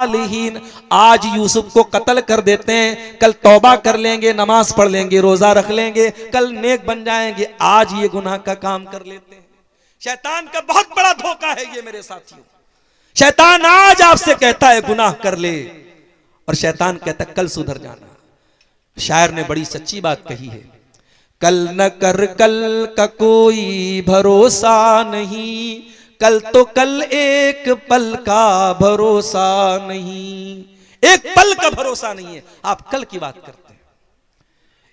सालिहीन, आज यूसुफ को कत्ल कर देते हैं, कल तौबा कर लेंगे, नमाज पढ़ लेंगे, रोजा रख लेंगे, कल नेक बन जाएंगे, आज ये गुनाह का काम कर लेते हैं। शैतान का बहुत बड़ा धोखा है ये मेरे साथियों। शैतान आज आपसे कहता है गुनाह कर ले, और शैतान कहता है कल सुधर जाना। शायर ने बड़ी सच्ची बात कही है, कल न कर कल का कोई भरोसा नहीं, कल तो कल एक पल का भरोसा नहीं। एक पल का भरोसा नहीं है, आप कल की बात करते हैं।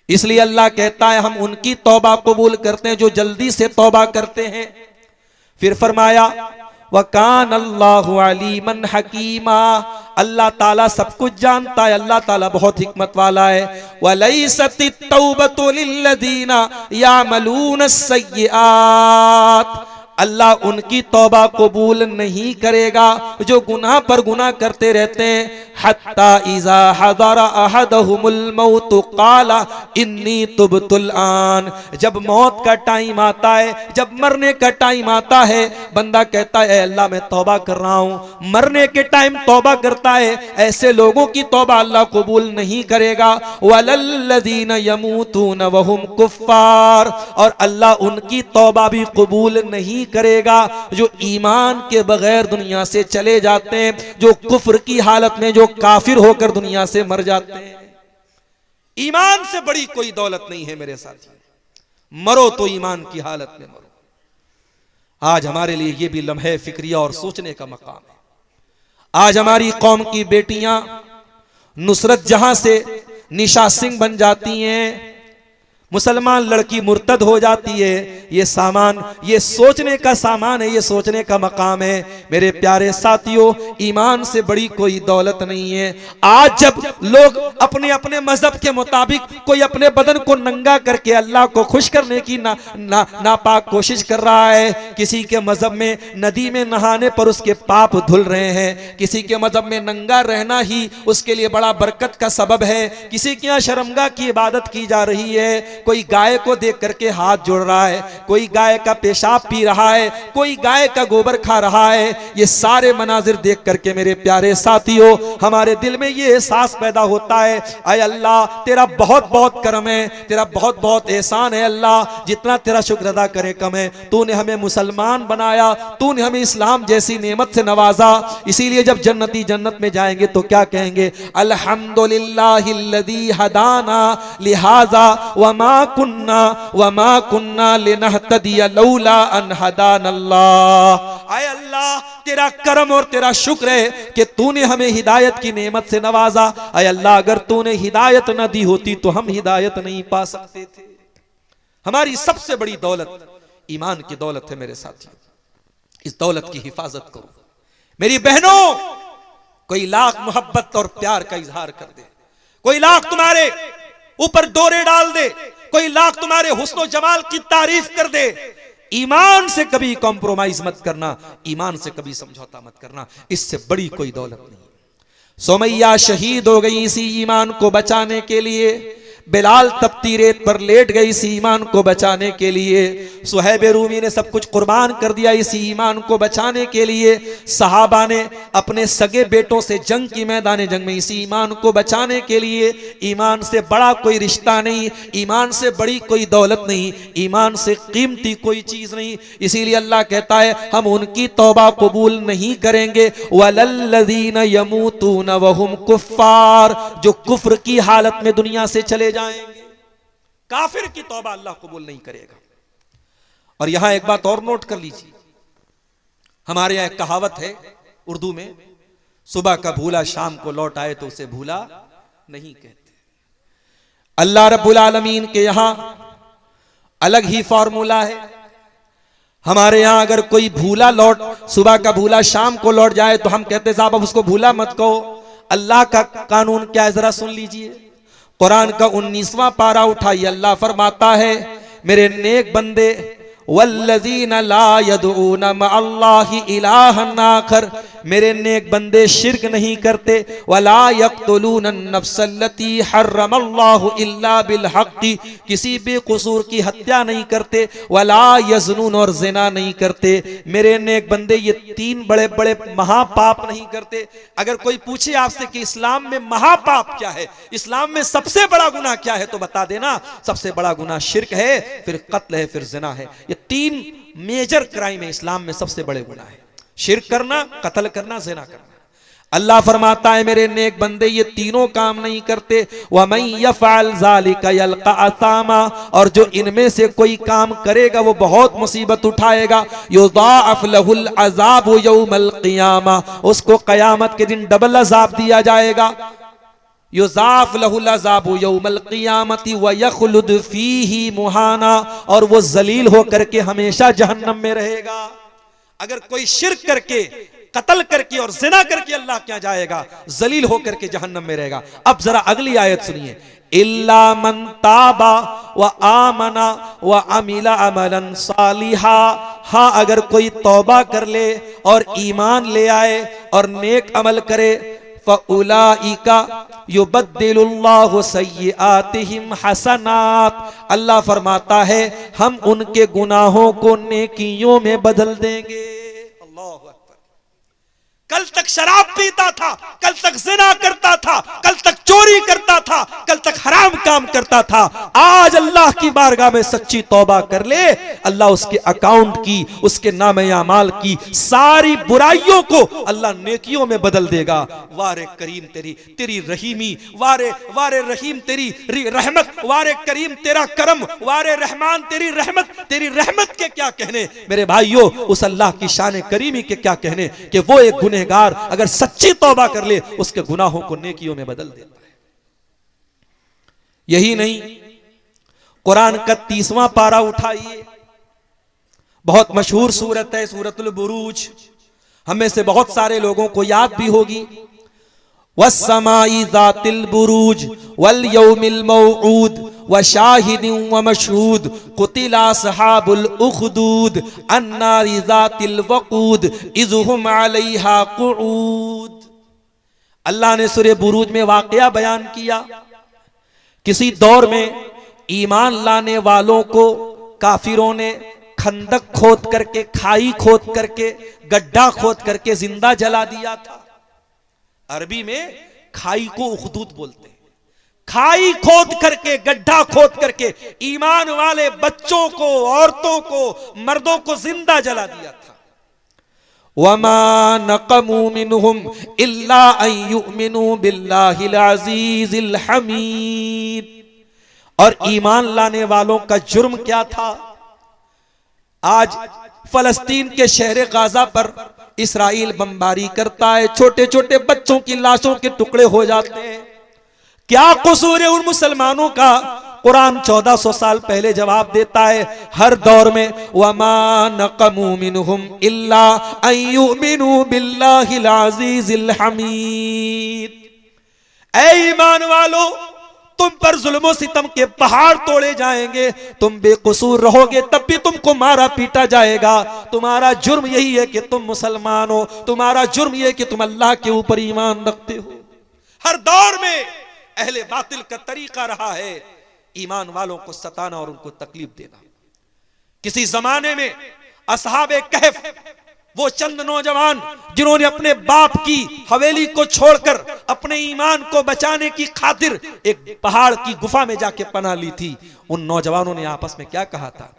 इसलिए अल्लाह कहता है हम उनकी तौबा कबूल करते हैं जो जल्दी से तौबा करते हैं। फिर फरमाया वकान अल्लाहु अलीमन हकीमा, अल्लाह ताला सब कुछ जानता है, अल्लाह ताला बहुत हिकमत वाला है। वलैसतित तौबतु लिल्लज़ीना यामलून अस्सय्यिआत, अल्लाह उनकी तौबा कबूल नहीं करेगा जो गुनाह पर गुनाह करते रहते हैं। हत्ता इज़ा हज़रा अहदहुमुल मौत क़ाला इन्नी तुब्तुल आन, जब मौत का टाइम आता है, जब मरने का टाइम आता है, बंदा कहता है अल्लाह मैं तौबा कर रहा हूं। मरने के टाइम तौबा करता है, ऐसे लोगों की तौबा अल्लाह कबूल नहीं करेगा। वलल्लज़ीना यमूतून वहुम कुफ़्फ़ार, और अल्लाह उनकी तौबा भी कबूल नहीं करेगा जो ईमान के बगैर दुनिया से चले जाते हैं, जो कुफ्र की हालत में, जो काफिर होकर दुनिया से मर जाते हैं। ईमान से बड़ी कोई दौलत नहीं है मेरे साथी, मरो तो ईमान की हालत में मरो। आज हमारे लिए यह भी लम्हे फिक्रिया और सोचने का मकाम है। आज हमारी कौम की बेटियां नुसरत जहां से निशा सिंह बन जाती हैं, मुसलमान लड़की मुर्तद हो जाती है, ये सामान, ये सोचने का सामान है, ये सोचने का मकाम है। मेरे प्यारे साथियों, ईमान से बड़ी कोई दौलत नहीं है। आज जब लोग अपने अपने मजहब के मुताबिक कोई अपने बदन को नंगा करके अल्लाह को खुश करने की नापाक कोशिश कर रहा है, किसी के मजहब में नदी में नहाने पर उसके पाप धुल रहे हैं, किसी के मजहब में नंगा रहना ही उसके लिए बड़ा बरकत का सबब है, किसी के यहाँ शर्मगाह की इबादत की जा रही है, कोई गाय को देख करके हाथ जोड़ रहा है, कोई गाय का पेशाब पी रहा है, कोई गाय का गोबर खा रहा है। ये सारे मनाजिर देख करके मेरे प्यारे साथियों हमारे दिल में ये एहसास पैदा होता है, अय अल्लाह तेरा बहुत बहुत करम है, तेरा बहुत बहुत एहसान है अल्लाह, जितना तेरा शुक्र अदा करें कम है। तूने हमें मुसलमान बनाया, तूने हमें इस्लाम जैसी नेमत से नवाजा। इसीलिए जब जन्नती जन्नत में जाएंगे तो क्या कहेंगे, अल्हम्दुलिल्लाहिल्लज़ी हदाना लिहाजा वमा कुन्ना लिनहतदिया लौला अन हदानल्लाह। आए अल्लाह तेरा करम और तेरा शुक्र है कि तूने हमें हिदायत की नेमत से नवाजा। आए अल्लाह अगर तूने हिदायत न दी होती तो हम हिदायत नहीं पा सकते थे। हमारी सबसे बड़ी दौलत ईमान की दौलत है मेरे साथियों, इस दौलत की हिफाजत करो। मेरी बहनों, कोई लाख मोहब्बत और प्यार का इजहार कर दे, कोई लाख तुम्हारे ऊपर डोरे डाल दे, कोई लाख तुम्हारे हुस्न जमाल की तारीफ कर दे, ईमान से कभी कॉम्प्रोमाइज मत करना, ईमान से कभी समझौता मत करना, इससे बड़ी कोई दौलत नहीं। सुमैया शहीद हो गई इसी ईमान को बचाने के लिए, बिलाल तपती रेत पर लेट गई इसी ईमान को बचाने के लिए, सुहैब रूमी ने सब कुछ कुर्बान कर दिया इसी ईमान को बचाने के लिए, सहाबा ने अपने सगे बेटों से जंग की मैदान जंग में इसी ईमान को बचाने के लिए। ईमान से बड़ा कोई रिश्ता नहीं, ईमान से बड़ी कोई दौलत नहीं, ईमान से कीमती कोई चीज नहीं। इसीलिए अल्लाह कहता है हम उनकी तौबा कबूल नहीं करेंगे, वलल्लज़ीना यमूतून वहुम कुफ़्फ़ार, जो कुफ्र की हालत में दुनिया से चले जाएंगे। काफिर की तौबा अल्लाह कबूल नहीं करेगा। और यहां एक बात और नोट कर लीजिए, हमारे यहां एक कहावत है उर्दू में, सुबह का भूला शाम को लौट आए तो उसे भूला नहीं कहते। अल्लाह रब्बुल आलमीन के यहां अलग ही फॉर्मूला है। हमारे यहां अगर कोई भूला लौट, सुबह का भूला शाम को लौट जाए तो हम कहते साहब अब उसको भूला मत कहो। अल्लाह का कानून क्या है जरा सुन लीजिए। कुरान का 19वां पारा उठाइए, अल्लाह फरमाता है मेरे नेक बंदे वल्लज़ीना ला यदऊना मअल्लाहि इलाहन आखर, मेरे नेक बंदे शिर्क नहीं करते। वला यक़्तुलून अन्नफ्सल्लती हर्रमल्लाहु इल्ला बिलहक़्क़ि, किसी बेकसूर की हत्या नहीं करते। वला यज़नून, और ज़िना नहीं करते। मेरे नेक बंदे ये तीन बड़े बड़े महापाप नहीं करते। अगर कोई पूछे आपसे कि इस्लाम में महापाप क्या है, इस्लाम में सबसे बड़ा गुनाह क्या है, तो बता देना सबसे बड़ा गुनाह शिर्क है, फिर कत्ल है, फिर ज़िना है। ये तीन मेजर क्राइम है इस्लाम में, सबसे बड़े गुनाह है। शिर्क करना, कत्ल करना, ज़िना करना। अल्लाह फरमाता है मेरे नेक बंदे ये तीनों काम नहीं करते। वमन यफ़अल ज़ालिका यल्क़ा असामा, और जो इनमें से कोई काम करेगा वो बहुत मुसीबत उठाएगा। युज़ाअफ़ लहुल अज़ाबु यौमल क़ियामा, उसको क़यामत के दिन डबल अज़ाब दिया जाएगा। युज़ाअफ़ लहुल अज़ाबु यौमल क़ियामति व यख़लुद फ़ीही मुहाना, और वो जलील होकर के हमेशा जहन्नम में रहेगा। अगर कोई शिर्क करके, कत्ल करके और ज़िना करके अल्लाह क्या जाएगा, जलील होकर के जहन्नम में रहेगा। अब जरा अगली आयत सुनिए, इल्ला मन ताबा व आमना व अमिला अमलन सालिहा, हाँ अगर कोई तौबा कर ले और ईमान ले आए और नेक अमल करे, फ़उलाइका युबद्दिलुल्लाहु सय्यिआतिहिम हसनात, अल्लाह फरमाता है हम उनके गुनाहों को नेकियों में बदल देंगे। अल्लाहु अकबर। कल तक शराब पीता था, कल तक ज़िना करता था, कल तक चोरी करता था, कल तक हराम काम करता था, आज अल्लाह की बारगाह में सच्ची तौबा कर ले, अल्लाह उसके अकाउंट की, उसके नामे अमाल की सारी बुराइयों को अल्लाह नेकियों में बदल देगा। वारे करीम तेरी तेरी रहीमी, वारे वारे रहीम तेरी रहमत, वारे करीम तेरा करम, वारे रहमान तेरी रहमत के क्या कहने मेरे भाइयों, उस अल्लाह की शान करीमी के क्या कहने कि वो एक गुनहगार अगर सच्ची तौबा कर ले उसके गुनाहों को नेकियों में बदल देता है। यही नहीं, कुरान का 30वां पारा उठाइए, बहुत मशहूर सूरत है सूरतुल बुरूज, हमें से बहुत सारे लोगों को याद भी होगी। वस्समाई ज़ातिल बुरूज वल यौमिल मौऊद व शाहिदिन व मशहूद कुतिला अस्हाबुल उखदूद अन्नारि ज़ातिल वक़ूद इज़ हुम अलैहा क़ुऊद। अल्लाह ने सूरह बुरूज में वाक़या बयान किया, किसी दौर में ईमान लाने वालों को काफिरों ने खंदक खोद करके, खाई खोद करके, गड्ढा खोद करके जिंदा जला दिया था। अरबी में खाई को उखदूद बोलते हैं। खाई खोद करके, गड्ढा खोद करके ईमान वाले बच्चों को, औरतों को, मर्दों को जिंदा जला दिया था। वमा नक़मू मिनहुम इल्ला अन युमिनू बिल्लाहिल अज़ीज़िल हमीद। और ईमान लाने वालों का जुर्म क्या था? आज फलस्तीन के शहर गाजा पर इसराइल बमबारी करता है, छोटे छोटे बच्चों की लाशों के टुकड़े हो जाते हैं। क्या कसूर है उन मुसलमानों का? कुरान 1400 साल पहले जवाब देता है, हर दौर में वमा नक़मू मिनहुम इल्ला अन युमिनू बिल्लाहिल अज़ीज़िल हमीद। ऐ ईमान वालों, तुम पर जुल्मों सितम के पहाड़ तोड़े जाएंगे, तुम बेकसूर रहोगे तब भी तुमको मारा पीटा जाएगा। तुम्हारा जुर्म यही है कि तुम मुसलमान हो, तुम्हारा जुर्म यह है कि तुम अल्लाह के ऊपर ईमान रखते हो। हर दौर में अहले बातिल का तरीका रहा है ईमान वालों को सताना और उनको तकलीफ देना। किसी जमाने में असहाबे कहफ, वो चंद नौजवान जिन्होंने अपने बाप की हवेली को छोड़कर अपने ईमान को बचाने की खातिर एक पहाड़ की गुफा में जाके पनाह ली थी, उन नौजवानों ने आपस में क्या कहा था?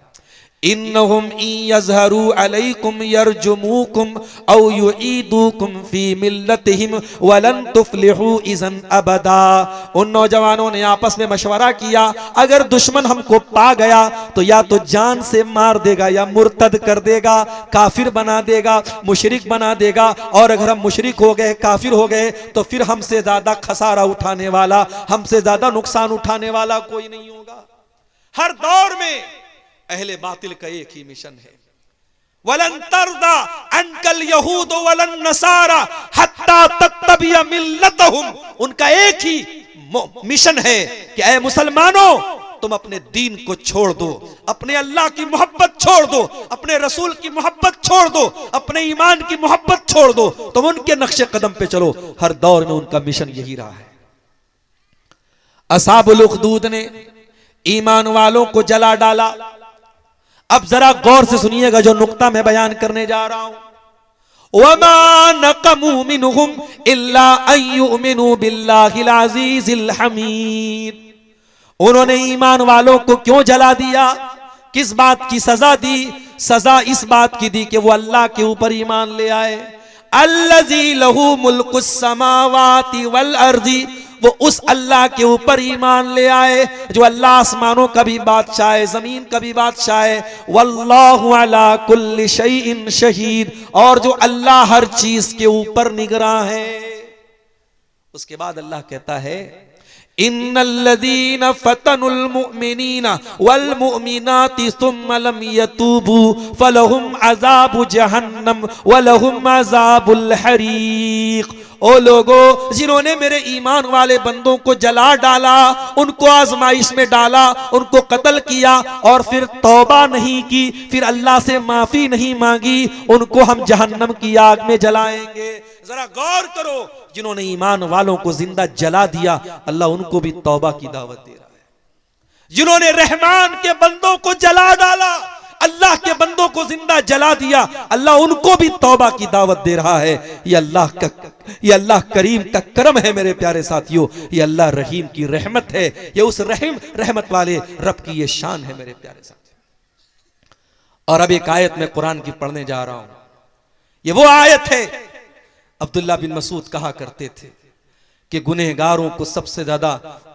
इन्नहुम यज़हरू अलैकुम यरजुमुकुम औ युईदुकुम फी मिल्लतिहिम वलन तुफ्लिहू इज़न अबदा। उन नौजवानों ने आपस में मशवरा किया, अगर दुश्मन हमको पा गया तो या तो जान से मार देगा या मुर्तद कर देगा, काफिर बना देगा, मुशरिक बना देगा, और अगर हम मुशरिक हो गए, काफिर हो गए तो फिर हमसे ज्यादा खसारा उठाने वाला, हमसे ज्यादा नुकसान उठाने वाला कोई नहीं होगा। हर दौर में अहले बातिल का एक ही मिशन है, वलन तरदा अनकल यहूद वलन नसारा हत्ता तत्तबिया मिल्लतहुम। उनका एक ही मिशन है कि ऐ मुसलमानों, तुम अपने दीन को छोड़ दो, अपने अल्लाह की मोहब्बत छोड़ दो, अपने रसूल की मोहब्बत छोड़ दो, अपने ईमान की मोहब्बत छोड़ दो, तुम उनके नक्शे कदम पे चलो। हर दौर में उनका मिशन यही रहा है। असहाबुल उखदूद ने ईमान वालों को जला डाला। अब जरा गौर से सुनिएगा जो नुक्ता मैं बयान करने जा रहा हूं। वमा नक़मू मिनहुम इल्ला अन युमिनू बिल्लाहिल अज़ीज़िल हमीद। उन्होंने ईमान वालों को क्यों जला दिया? किस बात की सजा दी? सजा इस बात की दी कि वो अल्लाह के ऊपर ईमान ले आए। अल्लज़ी लहू मुल्कुस समावाति वल अर्ज़ी, वो उस अल्लाह के ऊपर ईमान ले आए जो अल्लाह आसमानों का भी बादशाह है, जमीन का भी बादशाह है। वल्लाहु अला कुल्लि शैइन शहीद, और जो अल्लाह हर चीज के ऊपर निगरां है। उसके बाद अल्लाह कहता है इन्नल्लज़ीना फतनुल मुमिनीना वल मुमिनाति सुम्मा लम यतूबू फलहुम अज़ाबु जहन्नम वलहुम अज़ाबुल हरीक। ओ लोगों, जिन्होंने मेरे ईमान वाले बंदों को जला डाला, उनको आजमाइश में डाला, उनको कत्ल किया और फिर तौबा नहीं की, फिर अल्लाह से माफी नहीं मांगी, उनको हम जहन्नम की आग में जलाएंगे। जरा गौर करो, जिन्होंने ईमान वालों को जिंदा जला दिया, अल्लाह उनको भी तौबा की दावत दे रहा है। जिन्होंने रहमान के बंदों को जला डाला, अल्लाह के बंदों को जिंदा जला दिया, अल्लाह उनको भी तौबा की दावत दे रहा है। ये अल्लाह करीम का करम है मेरे प्यारे साथियों, ये अल्लाह रहीम की रहमत है, ये उस रहमत वाले रब की ये शान है मेरे प्यारे साथियों। और अब एक आयत मैं कुरान की पढ़ने जा रहा हूं। ये वो आयत है, अब्दुल्ला बिन मसूद कहा करते थे कि गुनहगारों को सबसे ज्यादा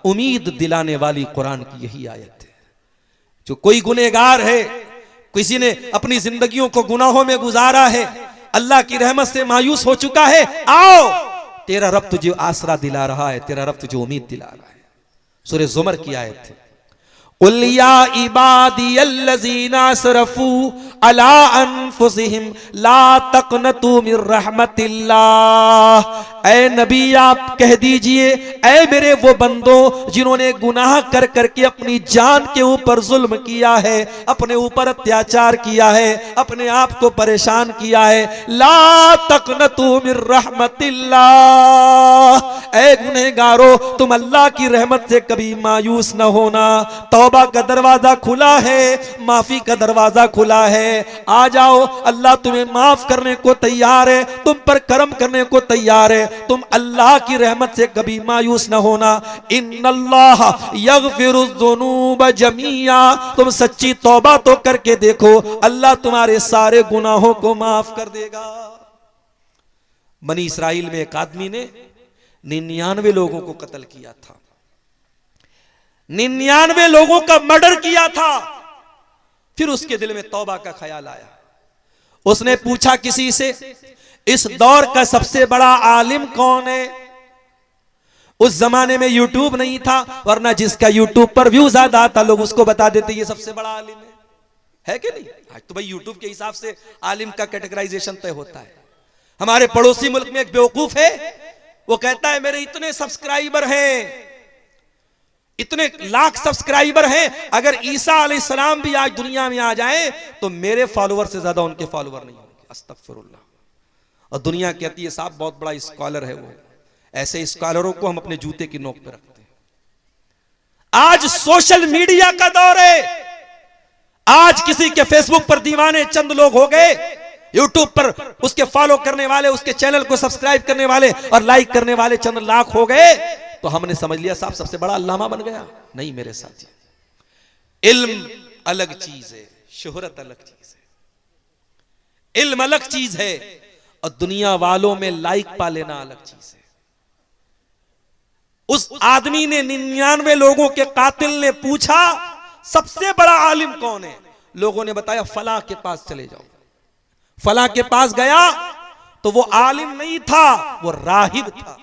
उम्मीद दिलाने वाली कुरान की यही आयत है। जो कोई गुनहगार है, किसी ने अपनी जिंदगियों को गुनाहों में गुजारा है, अल्लाह की रहमत से मायूस हो चुका है, आओ तेरा रब तुझे आसरा दिला रहा है, तेरा रब तुझे उम्मीद दिला रहा है। सूरह ज़ुमर की आयत है, कुल या इबादियल्लज़ीना असरफू अला अनफुसिहिम ला तक़नतू मिर रहमतिल्लाह। ऐ नबी आप कह दीजिए, ऐ मेरे वो बंदों जिन्होंने गुनाह कर करके अपनी जान के ऊपर जुल्म किया है, अपने ऊपर अत्याचार किया है, अपने आप को परेशान किया है, ला तक़नतू मिर रहमतिल्लाह। ऐ गुनहगारो, तुम अल्लाह की रहमत से कभी मायूस न होना। तौबा का दरवाजा खुला है, माफी का दरवाजा खुला है, आ जाओ, अल्लाह तुम्हें माफ करने को तैयार है, तुम पर करम करने को तैयार है। तुम अल्लाह की रहमत से कभी मायूस न होना। इन्नल्लाह यग़फिरुज़्ज़ुनूब जमीआ, तुम सच्ची तौबा तो करके देखो, अल्लाह तुम्हारे सारे गुनाहों को माफ कर देगा। बनी इस्राइल में एक आदमी ने 99 लोगों को कत्ल किया था, 99 लोगों का मर्डर किया था। फिर उसके दिल में तौबा का ख्याल आया। उसने पूछा किसी से, इस दौर का सबसे बड़ा आलिम कौन है? उस जमाने में यूट्यूब नहीं था, वरना जिसका यूट्यूब पर व्यू ज्यादा आता लोग उसको बता देते ये सबसे बड़ा आलिम है कि नहीं? आज तो भाई यूट्यूब के हिसाब से आलिम का कैटेगराइजेशन तय होता है। हमारे पड़ोसी मुल्क में एक बेवकूफ है, वो कहता है मेरे इतने सब्सक्राइबर हैं, इतने लाख सब्सक्राइबर हैं, अगर ईसा अलैहिस्सलाम भी आज दुनिया में आ जाए तो मेरे फॉलोअर से ज्यादा उनके फॉलोअर नहीं होंगे। अस्तगफिरुल्लाह। और दुनिया कहती है साहब बहुत बड़ा स्कॉलर है वो। ऐसे स्कॉलरों को हम अपने जूते की नोक पे रखते हैं। आज सोशल मीडिया का दौर है। आज किसी के फेसबुक पर दीवाने चंद लोग हो गए, यूट्यूब पर उसके फॉलो करने वाले, उसके चैनल को सब्सक्राइब करने वाले और लाइक करने वाले चंद लाख हो गए, तो हमने समझ लिया साहब सबसे बड़ा अल्लामा बन गया। नहीं मेरे साथी, इल्म अलग चीज है, शोहरत अलग चीज है। इल्म अलग चीज है और दुनिया वालों में लाइक पा लेना अलग चीज है। उस आदमी ने 99 लोगों के कातिल ने पूछा सबसे बड़ा आलिम कौन है? लोगों ने बताया फला के पास चले जाओ। फला के पास गया तो वो आलिम नहीं था, वो राहिब था।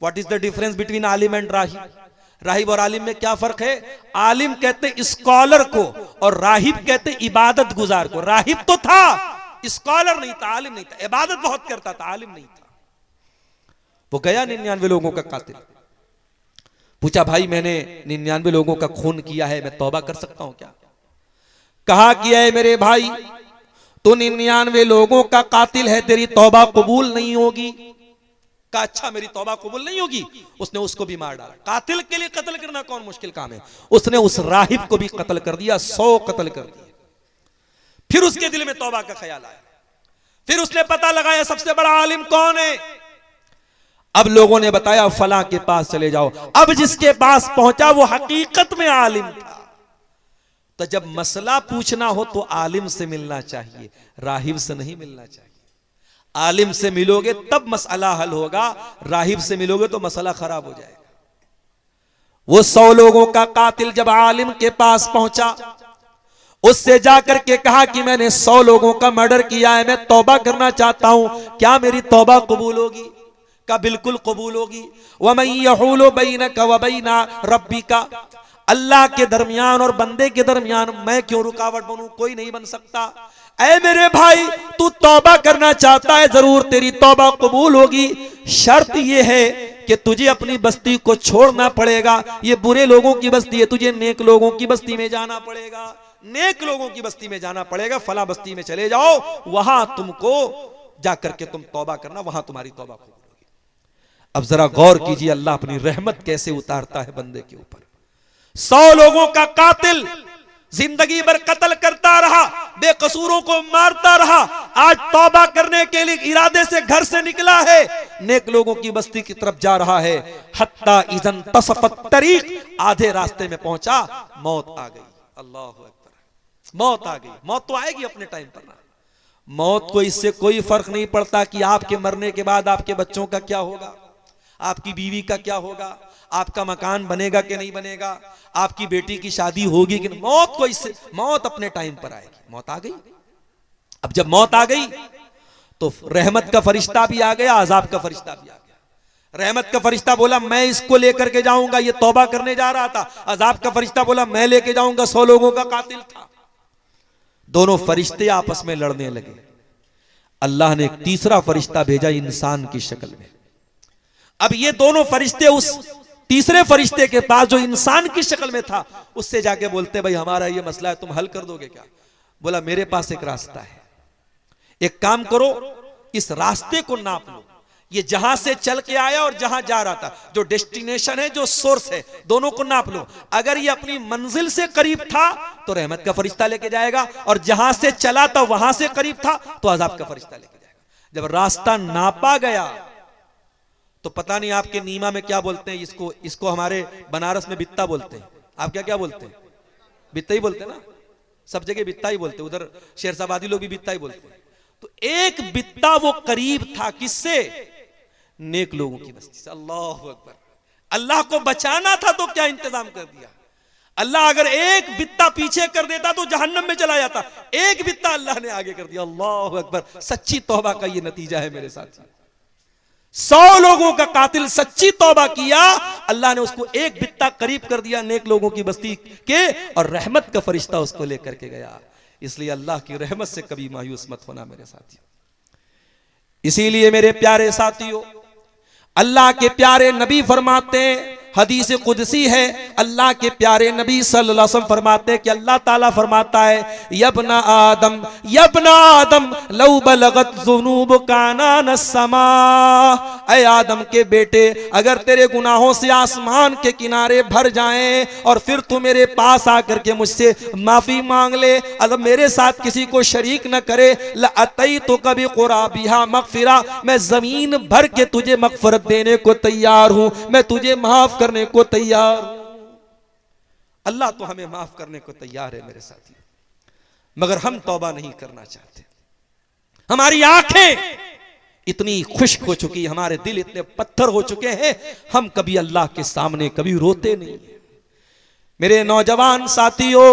What is the difference between आलिम एंड राहिब? राहिब और आलिम में क्या फर्क है? आलिम कहते स्कॉलर को और राहिब कहते इबादत गुजार को। राहिब तो था, स्कॉलर नहीं था, आलिम नहीं था। इबादत बहुत करता था, आलिम नहीं था। वो गया 99 लोगों का कातिल, पूछा भाई मैंने 99 लोगों का खून किया है, मैं तौबा कर सकता हूं क्या? कहा किया है मेरे भाई, तू 99 लोगों का कातिल है, तेरी तौबा कबूल नहीं होगी। कहा अच्छा मेरी तौबा कबूल नहीं होगी। उसने उसको भी मार डाला। कातिल के लिए कत्ल करना कौन मुश्किल काम है। उसने उस राहिब को भी कत्ल कर दिया, 100 कत्ल कर दिए। फिर उसके दिल में तौबा का ख्याल आया। फिर उसने पता लगाया सबसे बड़ा आलिम कौन है। अब लोगों ने बताया फलां के पास चले जाओ। अब जिसके पास पहुंचा वो हकीकत में आलिम था। तो जब मसला पूछना हो तो आलिम से मिलना चाहिए, राहिब से नहीं मिलना चाहिए। आलिम से मिलोगे तब मसला हल होगा, राहिब से मिलोगे तो मसला खराब हो जाएगा। वो 100 लोगों का कातिल जब आलिम के पास पहुंचा, उससे जाकर के कहा कि मैंने 100 लोगों का मर्डर किया है, मैं तौबा करना चाहता हूं, क्या मेरी तौबा कबूल होगी? का बिल्कुल कबूल होगी। वमन यहूलु बैनका व बैना रब्बिका, अल्लाह के दरमियान और बंदे के दरमियान मैं क्यों रुकावट बनूं, कोई नहीं बन सकता। ऐ मेरे भाई तू तौबा करना चाहता है, जरूर तेरी तौबा कबूल होगी। शर्त यह है कि तुझे अपनी बस्ती को छोड़ना पड़ेगा। ये बुरे लोगों की बस्ती है, तुझे नेक लोगों की बस्ती में जाना पड़ेगा। नेक लोगों की बस्ती में जाना पड़ेगा। फला बस्ती में चले जाओ, वहां तुमको जाकर के तुम तौबा करना, वहां तुम्हारी तौबा कबूल होगी। अब जरा गौर कीजिए अल्लाह अपनी रहमत कैसे उतारता है बंदे के ऊपर। 100 लोगों का कातिल जिंदगी भर कत्ल करता रहा, बेकसूरों को मारता रहा, आज तौबा करने के लिए इरादे से घर से निकला है, नेक लोगों की बस्ती की तरफ जा रहा है। हत्ता इज़न तसफ़त तरीक, आधे रास्ते में पहुंचा, मौत आ गई। अल्लाह अकबर, मौत आ गई। मौत तो आएगी अपने टाइम पर ना। मौत को इससे कोई फर्क नहीं पड़ता कि आपके मरने के बाद आपके बच्चों का क्या होगा, आपकी बीवी का क्या होगा, आपका मकान बनेगा कि नहीं बनेगा, आपकी बेटी की शादी होगी कि नहीं। मौत को इससे, मौत अपने टाइम पर आएगी। मौत आ गई। अब जब मौत आ गई तो रहमत का फरिश्ता भी आ गया, अजाब का फरिश्ता भी आ गया। रहमत का फरिश्ता बोला मैं इसको लेकर के जाऊंगा, ये तौबा करने जा रहा था। अजाब का फरिश्ता बोला मैं लेके जाऊंगा, 100 लोगों का कातिल था। दोनों फरिश्ते आपस में लड़ने लगे। अल्लाह ने एक तीसरा फरिश्ता भेजा इंसान की शक्ल में। अब ये दोनों फरिश्ते उस तीसरे फरिश्ते के पास जो इंसान की शक्ल में था, उससे जाके बोलते भाई हमारा ये मसला है, तुम हल कर दोगे क्या? बोला मेरे पास एक रास्ता है, एक काम करो, इस रास्ते को नाप लो। ये जहां से चल के आया और जहां जा रहा था, जो डेस्टिनेशन है, जो सोर्स है, दोनों को नाप लो। अगर ये अपनी मंजिल से करीब था तो रहमत का फरिश्ता लेके जाएगा, और जहां से चला था वहां से करीब था तो अजाब का फरिश्ता लेके जाएगा। जब रास्ता नापा गया तो पता नहीं आपके नीमा में क्या बोलते हैं इसको, इसको हमारे बनारस में बित्ता बोलते हैं। आप क्या क्या बोलते हैं? बित्ता ही बोलते हैं ना, सब जगह बित्ता ही बोलते हैं, उधर शेरशाबादी लोग भी बित्ता ही बोलते हैं। तो एक बित्ता वो करीब था, किससे? नेक लोगों की बस्ती से। अल्लाह अकबर। अल्लाह को बचाना था तो क्या इंतजाम कर दिया। अल्लाह अगर एक बित्ता पीछे कर देता तो जहन्नम में चला जाता, एक बित्ता अल्लाह ने आगे कर दिया। अल्लाह अकबर। सच्ची तौबा का ये नतीजा है मेरे साथी। 100 लोगों का कातिल सच्ची तौबा किया, अल्लाह ने उसको एक बित्ता करीब कर दिया नेक लोगों की बस्ती के, और रहमत का फरिश्ता उसको लेकर के गया। इसलिए अल्लाह की रहमत से कभी मायूस मत होना मेरे साथियों। इसीलिए मेरे प्यारे साथियों, अल्लाह के प्यारे नबी फरमाते हैं, हदीस कुदसी है, अल्लाह के प्यारे नबी सल्लल्लाहु अलैहि वसल्लम फरमाते हैं कि अल्लाह ताला फरमाता है यब्ना आदम लौ बलगत ज़ुनूबुका कानान समा, ऐ आदम के बेटे अगर तेरे गुनाहों से आसमान के किनारे भर जाएं और फिर तू मेरे पास आकर के मुझसे माफी मांग ले, अगर मेरे साथ किसी को शरीक न करे, लअतई तो कभी कुराबिहा मगफिरा, मैं जमीन भर के तुझे मगफरत देने को तैयार हूं, मैं तुझे माफ करने को तैयार हूं। अल्लाह तो हमें माफ करने को तैयार है मेरे साथी, मगर हम तौबा नहीं करना चाहते। हमारी आंखें इतनी खुश्क हो चुकी, हमारे दिल इतने पत्थर हो चुके हैं, हम कभी अल्लाह के सामने कभी रोते नहीं। मेरे नौजवान साथियों,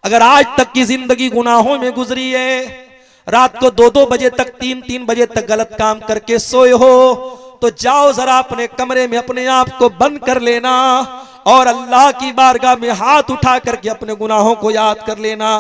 अगर आज तक की जिंदगी गुनाहों में गुजरी है, रात को 2-2 बजे तक 3-3 बजे तक गलत काम करके सोए हो, तो जाओ जरा अपने कमरे में अपने आप को बंद कर लेना और अल्लाह की बारगाह में हाथ उठा करके अपने गुनाहों को याद कर लेना।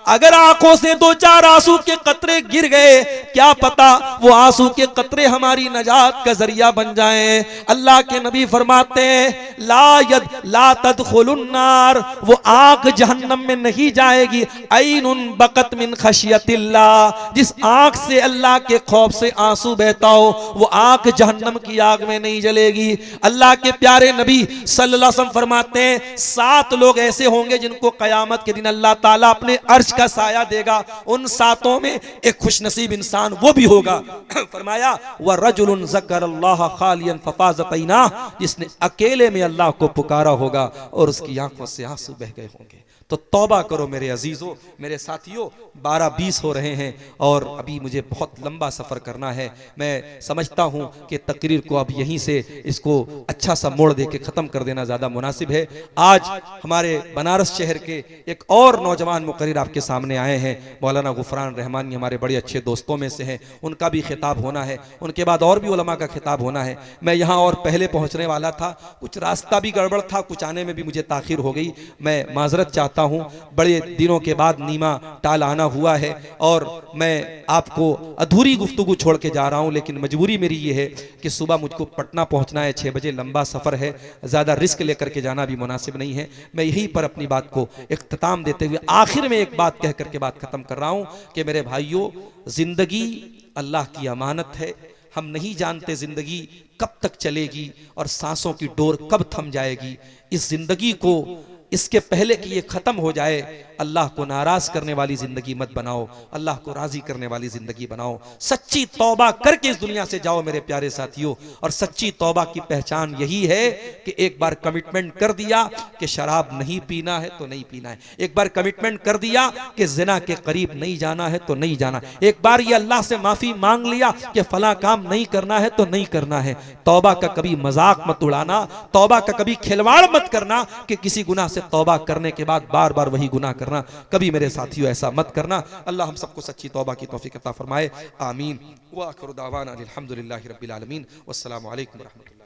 अगर आंखों से 2-4 आंसू के कतरे गिर गए, क्या पता वो आंसू के कतरे हमारी नजात का जरिया बन जाएं। अल्लाह के नबी फरमाते हैं ला तदखुलुन नार, वो आंख जहन्नम में नहीं जाएगी। ऐनुन बकत मिन खशियतिल्लाह, जिस आंख से अल्लाह के खौफ से आंसू बहता हो वो आंख जहन्नम की आग में नहीं जलेगी। अल्लाह के प्यारे नबी सल्लल्लाहु अलैहि वसल्लम फरमाते हैं 7 लोग ऐसे होंगे जिनको कयामत के दिन अल्लाह ताला अपने अर्श का साया देगा। उन 7 में एक खुशनसीब इंसान वो भी होगा। फरमाया व रजुलुन ज़करल्लाह खालियन फफाज़त ऐना, जिसने अकेले में अल्लाह को पुकारा होगा और उसकी आंखों से आंसू बह गए होंगे। तो तौबा करो मेरे अजीजों, मेरे साथियों। 12:20 हो रहे हैं और अभी मुझे बहुत लंबा सफर करना है। मैं समझता हूं कि तकरीर को अब यहीं से इसको अच्छा सा मोड़ दे के खत्म कर देना ज्यादा मुनासिब है। आज हमारे बनारस शहर के एक और नौजवान मुकर्रिर आपके सामने आए हैं, मौलाना गुफरान रहमानी, हमारे बड़े अच्छे दोस्तों में से हैं। उनका भी खिताब होना है, उनके बाद और भी उलमा का खिताब होना है। मैं यहाँ और पहले पहुँचने वाला था, कुछ रास्ता भी गड़बड़ था, कुछ आने में भी मुझे ताखिर हो गई। मैं माजरत चाहता हूं, बड़े दिनों के बाद नीमा टाल आना हुआ है और मैं आपको अधूरी गुफ्तगू छोड़ के जा रहा हूं। लेकिन मजबूरी मेरी ये है कि सुबह मुझको पटना पहुंचना है, 6 बजे लंबा सफर है, ज्यादा रिस्क लेकर के जाना भी मुनासिब नहीं है। मैं यहीं पर अपनी बात को इख्तिताम देते हुए आखिर में एक बात कह करके बात खत्म कर रहा हूं कि मेरे भाइयों, जिंदगी अल्लाह की अमानत है। हम नहीं जानते जिंदगी कब तक चलेगी और सांसों की डोर कब थम जाएगी। इस जिंदगी को इसके पहले कि ये खत्म हो जाए, अल्लाह को नाराज करने वाली जिंदगी मत बनाओ, अल्लाह को राजी करने वाली जिंदगी बनाओ। सच्ची तौबा करके इस दुनिया से जाओ मेरे प्यारे साथियों। और सच्ची तौबा की पहचान यही है कि एक बार कमिटमेंट कर दिया कि शराब नहीं पीना है तो नहीं पीना है, एक बार कमिटमेंट कर दिया कि जिना के करीब नहीं जाना है तो नहीं जाना, एक बार ये अल्लाह से माफी मांग लिया कि फला काम नहीं करना है तो नहीं करना है। तौबा का कभी मजाक मत उड़ाना, तौबा का कभी खिलवाड़ मत करना कि किसी गुनाह से तौबा करने के बाद बार बार वही गुनाह करना। कभी मेरे साथियों ऐसा मत करना। अल्लाह हम सबको सच्ची तौबा की तौफीक अता फरमाए। आमीन। व आखिरु दावाना अल्हम्दुलिल्लाहि रब्बिल आलमीन। वस्सलामु अलैकुम व रहमतुल्लाह।